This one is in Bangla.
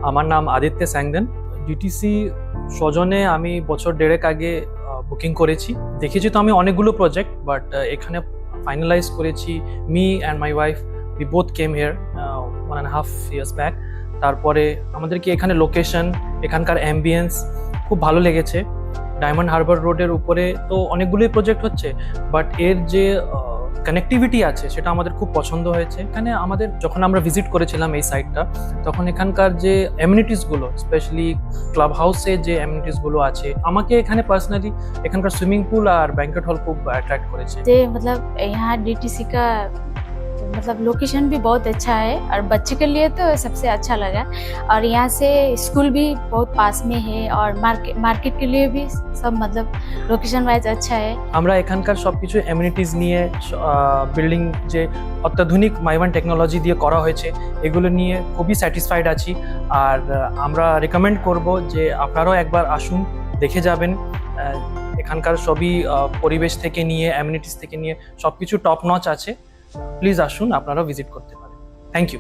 আমার নাম আদিত্য স্যাংদেন। ডিটিসি সজনে আমি বছর দেড়েক আগে বুকিং করেছি। দেখেছি তো আমি অনেকগুলো প্রজেক্ট, বাট এখানে ফাইনালাইজ করেছি। Me and my wife we both came here 1.5 years back. তারপরে আমাদেরকে এখানে লোকেশন, এখানকার অ্যাম্বিয়েন্স খুব ভালো লেগেছে। ডায়মন্ড হারবার রোডের উপরে তো অনেকগুলোই প্রজেক্ট হচ্ছে, বাট এর যে কানেক্টিভিটি আছে সেটা আমাদের খুব পছন্দ হয়েছে। এখানে আমাদের যখন আমরা ভিজিট করেছিলাম এই সাইটটা, তখন এখানকার যে অ্যামিনিটিসগুলো, স্পেশালি ক্লাব হাউসে যে অ্যামিনিটিসগুলো আছে, আমাকে এখানে পার্সোনালি এখানকার সুইমিং পুল আর ব্যাংকেট হল খুব অ্যাট্রাক্ট করেছে। যে मतलब यहाँ डीटीसी का मतलब लोकेशन भी बहुत अच्छा है और बच्चे के लिए तो सबसे अच्छा लगा। और यहाँ से स्कूल भी बहुत पास में है और मार्केट के लिए भी सब मतलब लोकेशन वाइज अच्छा है। আমরা এখানকার সবকিছু অ্যামিনিটিস নিয়ে, বিল্ডিং যে অত্যাধুনিক মাইওয়ান টেকনোলজি দিয়ে করা হয়েছে, এগুলো নিয়ে খুবই স্যাটিসফাইড আছি। আর আমরা রেকমেন্ড করব যে আপনারাও একবার আসুন, দেখে যাবেন। এখানকার সবই পরিবেশ থেকে নিয়ে, অ্যামিনিটিস থেকে নিয়ে সবকিছু টপ নচ আছে। প্লিজ আসুন, আপনারাও ভিজিট করতে পারেন। Thank you.